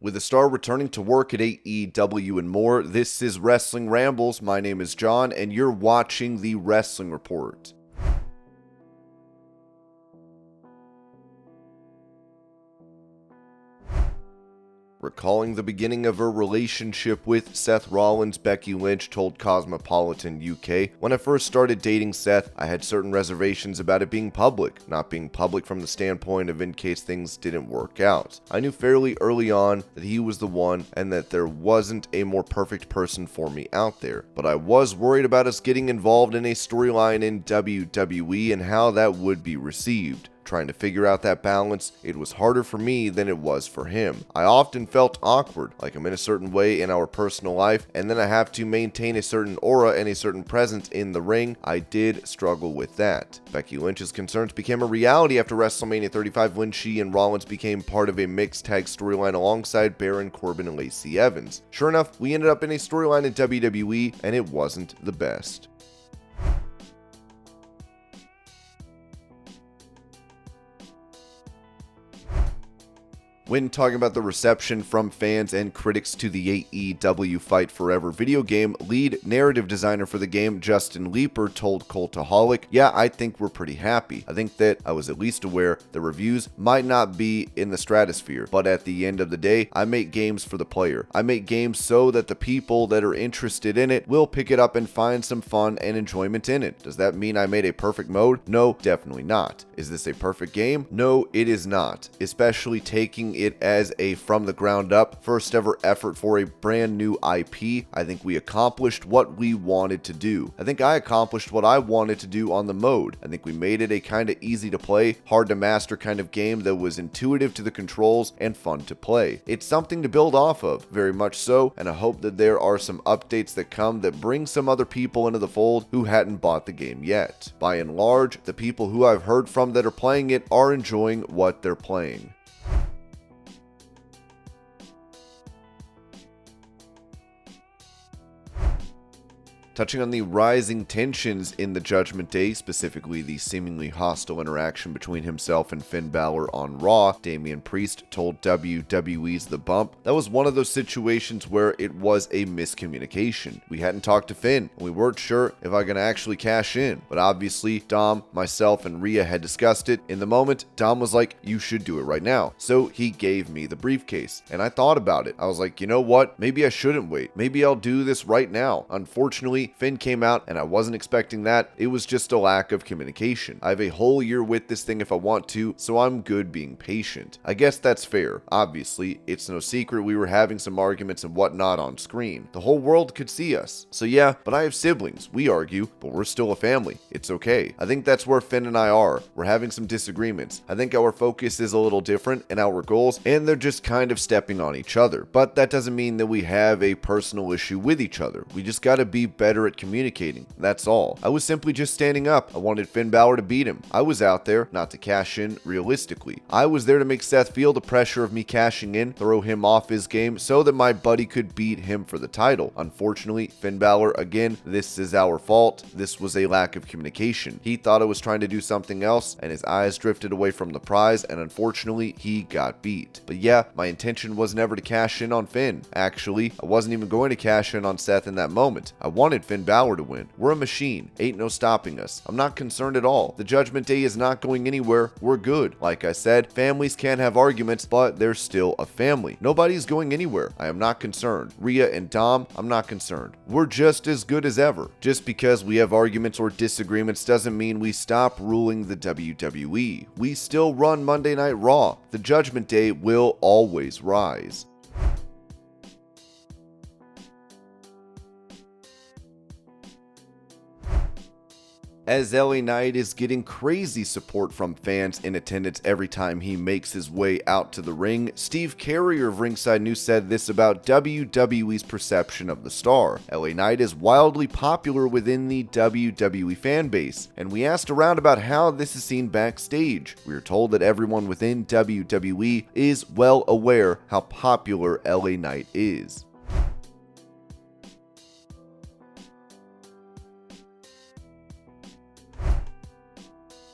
With the star returning to work at AEW and more, this is Wrestling Rambles. My name is John, and you're watching the Wrestling Report. Recalling the beginning of her relationship with Seth Rollins, Becky Lynch told Cosmopolitan UK, "When I first started dating Seth, I had certain reservations about it being public, not being public from the standpoint of in case things didn't work out. I knew fairly early on that he was the one and that there wasn't a more perfect person for me out there. But I was worried about us getting involved in a storyline in WWE and how that would be received. Trying to figure out that balance, it was harder for me than it was for him. I often felt awkward, like I'm in a certain way in our personal life, and then I have to maintain a certain aura and a certain presence in the ring. I did struggle with that." Becky Lynch's concerns became a reality after WrestleMania 35 when she and Rollins became part of a mixed tag storyline alongside Baron Corbin and Lacey Evans. Sure enough, we ended up in a storyline in WWE, and it wasn't the best. When talking about the reception from fans and critics to the AEW Fight Forever video game, lead narrative designer for the game, Justin Leeper, told Cultaholic, "Yeah, I think we're pretty happy. I think that I was at least aware the reviews might not be in the stratosphere, but at the end of the day, I make games for the player. I make games so that the people that are interested in it will pick it up and find some fun and enjoyment in it. Does that mean I made a perfect mode? No, definitely not. Is this a perfect game? No, it is not. Especially taking it as a from the ground up first ever effort for a brand new IP, I think we accomplished what we wanted to do. I think I accomplished what I wanted to do on the mode. I think we made it a kind of easy to play, hard to master kind of game that was intuitive to the controls and fun to play. It's something to build off of, very much so, and I hope that there are some updates that come that bring some other people into the fold who hadn't bought the game yet. By and large, the people who I've heard from that are playing it are enjoying what they're playing." Touching on the rising tensions in the Judgment Day, specifically the seemingly hostile interaction between himself and Finn Balor on Raw, Damian Priest told WWE's The Bump, "That was one of those situations where it was a miscommunication. We hadn't talked to Finn, and we weren't sure if I could actually cash in. But obviously, Dom, myself, and Rhea had discussed it. In the moment, Dom was like, 'You should do it right now.' So he gave me the briefcase, and I thought about it. I was like, you know what? Maybe I shouldn't wait. Maybe I'll do this right now. Unfortunately, Finn came out and I wasn't expecting that. It was just a lack of communication. I have a whole year with this thing if I want to, so I'm good being patient. I guess that's fair. Obviously, it's no secret we were having some arguments and whatnot on screen. The whole world could see us. So yeah, but I have siblings. We argue, but we're still a family. It's okay. I think that's where Finn and I are. We're having some disagreements. I think our focus is a little different and our goals, and they're just kind of stepping on each other. But that doesn't mean that we have a personal issue with each other. We just gotta be better at communicating. That's all. I was simply just standing up. I wanted Finn Balor to beat him. I was out there not to cash in realistically. I was there to make Seth feel the pressure of me cashing in, throw him off his game so that my buddy could beat him for the title. Unfortunately, Finn Balor, again, this is our fault. This was a lack of communication. He thought I was trying to do something else and his eyes drifted away from the prize, and unfortunately, he got beat. But yeah, my intention was never to cash in on Finn. Actually, I wasn't even going to cash in on Seth in that moment. I wanted Finn Balor to win. We're a machine. Ain't no stopping us. I'm not concerned at all. The Judgment Day is not going anywhere. We're good. Like I said, families can have arguments, but they're still a family. Nobody's going anywhere. I am not concerned. Rhea and Dom, I'm not concerned. We're just as good as ever. Just because we have arguments or disagreements doesn't mean we stop ruling the WWE. We still run Monday Night Raw. The Judgment Day will always rise." As LA Knight is getting crazy support from fans in attendance every time he makes his way out to the ring, Steve Carrier of Ringside News said this about WWE's perception of the star. LA Knight is wildly popular within the WWE fan base, and we asked around about how this is seen backstage. We are told that everyone within WWE is well aware how popular LA Knight is.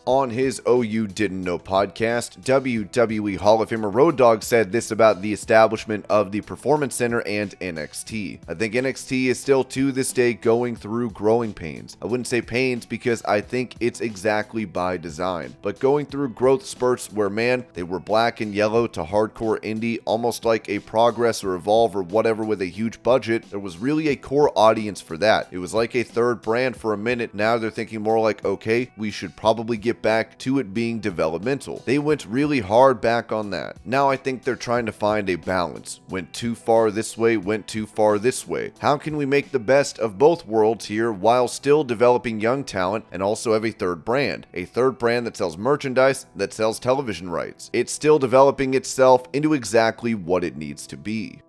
On his OU Didn't Know podcast, WWE Hall of Famer Road Dogg said this about the establishment of the Performance Center and NXT. I think NXT is still to this day going through growing pains. I wouldn't say pains because I think it's exactly by design, but going through growth spurts where, man, they were black and yellow to hardcore indie, almost like a Progress or Evolve or whatever with a huge budget. There was really a core audience for that. It was like a third brand for a minute. Now they're thinking more like, okay, we should probably get back to it being developmental. They went really hard back on that. Now I think they're trying to find a balance. Went too far this way, went too far this way. How can we make the best of both worlds here while still developing young talent and also have a third brand? A third brand that sells merchandise, that sells television rights. It's still developing itself into exactly what it needs to be.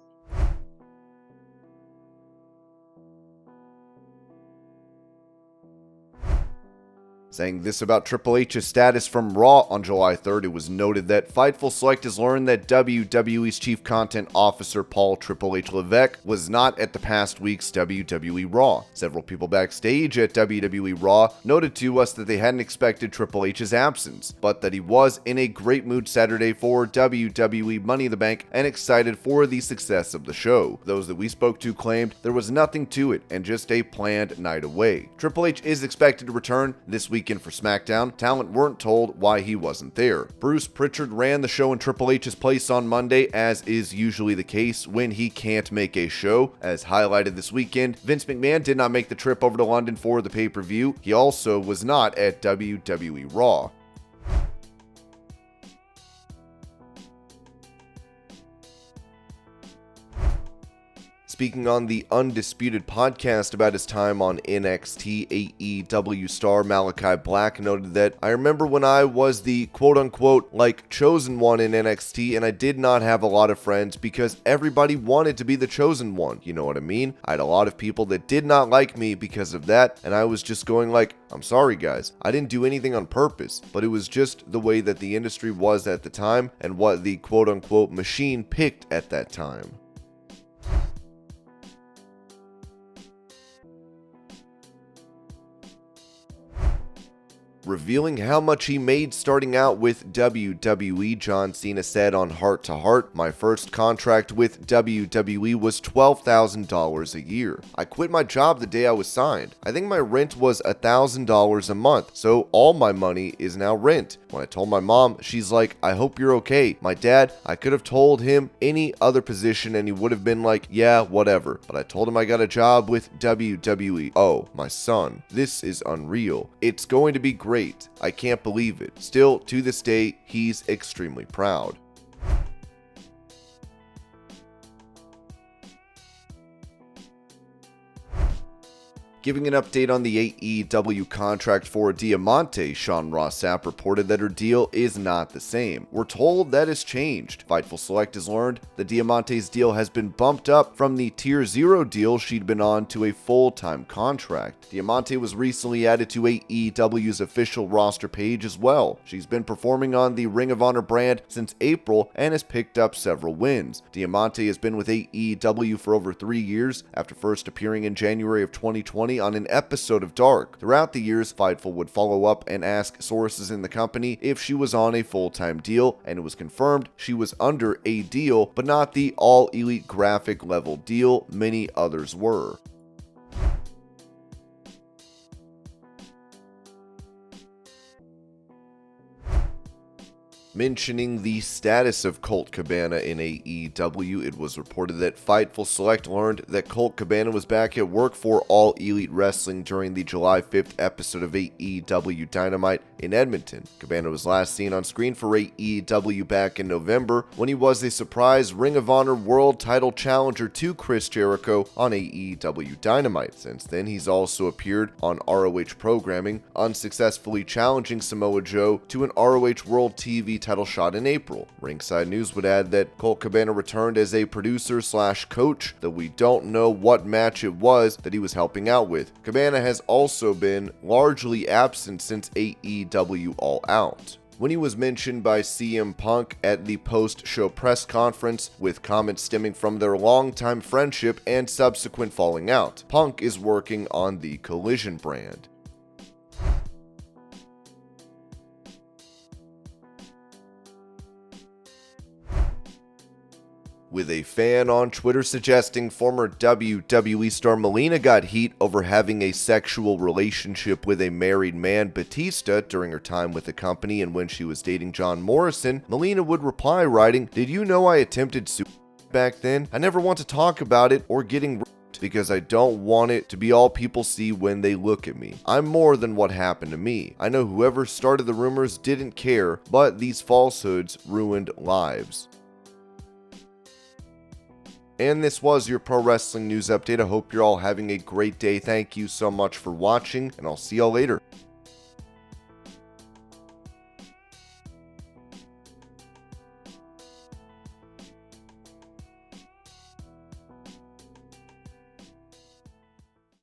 Saying this about Triple H's status from Raw on July 3rd, it was noted that Fightful Select has learned that WWE's Chief Content Officer Paul Triple H Levesque was not at the past week's WWE Raw. Several people backstage at WWE Raw noted to us that they hadn't expected Triple H's absence, but that he was in a great mood Saturday for WWE Money in the Bank and excited for the success of the show. Those that we spoke to claimed there was nothing to it and just a planned night away. Triple H is expected to return this weekend for SmackDown. Talent weren't told why he wasn't there. Bruce Pritchard ran the show in Triple H's place on Monday, as is usually the case when he can't make a show. As highlighted this weekend, Vince McMahon did not make the trip over to London for the pay-per-view. He also was not at WWE Raw. Speaking on the Undisputed podcast about his time on NXT, AEW star Malakai Black noted that, "I remember when I was the quote-unquote like chosen one in NXT and I did not have a lot of friends because everybody wanted to be the chosen one. You know what I mean? I had a lot of people that did not like me because of that, and I was just going like, I'm sorry guys, I didn't do anything on purpose, but it was just the way that the industry was at the time and what the quote-unquote machine picked at that time." Revealing how much he made starting out with WWE, John Cena said on Heart to Heart, "My first contract with WWE was $12,000 a year. I quit my job the day I was signed. I think my rent was $1,000 a month, so all my money is now rent. When I told my mom, she's like, I hope you're okay. My dad, I could have told him any other position and he would have been like, yeah, whatever. But I told him I got a job with WWE. Oh, my son, this is unreal. It's going to be great. I can't believe it. Still, to this day, he's extremely proud." Giving an update on the AEW contract for Diamante, Sean Ross Sapp reported that her deal is not the same. We're told that has changed. Fightful Select has learned that Diamante's deal has been bumped up from the Tier 0 deal she'd been on to a full-time contract. Diamante was recently added to AEW's official roster page as well. She's been performing on the Ring of Honor brand since April and has picked up several wins. Diamante has been with AEW for over 3 years after first appearing in January of 2020 on an episode of Dark. Throughout the years, Fightful would follow up and ask sources in the company if she was on a full-time deal, and it was confirmed she was under a deal, but not the all-elite graphic level deal many others were. Mentioning the status of Colt Cabana in AEW, it was reported that Fightful Select learned that Colt Cabana was back at work for All Elite Wrestling during the July 5th episode of AEW Dynamite in Edmonton. Cabana was last seen on screen for AEW back in November when he was a surprise Ring of Honor World Title Challenger to Chris Jericho on AEW Dynamite. Since then, he's also appeared on ROH programming, unsuccessfully challenging Samoa Joe to an ROH World TV title shot in April. Ringside News would add that Colt Cabana returned as a producer/coach, though we don't know what match it was that he was helping out with. Cabana has also been largely absent since AEW All Out. When he was mentioned by CM Punk at the post-show press conference, with comments stemming from their longtime friendship and subsequent falling out. Punk is working on the Collision brand. with a fan on Twitter suggesting former WWE star Melina got heat over having a sexual relationship with a married man, Batista, during her time with the company, and when she was dating John Morrison, Melina would reply writing, "Did you know I attempted suicide back then? I never want to talk about it or getting raped because I don't want it to be all people see when they look at me. I'm more than what happened to me. I know whoever started the rumors didn't care, but these falsehoods ruined lives." And this was your pro wrestling news update. I hope you're all having a great day. Thank you so much for watching, and I'll see y'all later.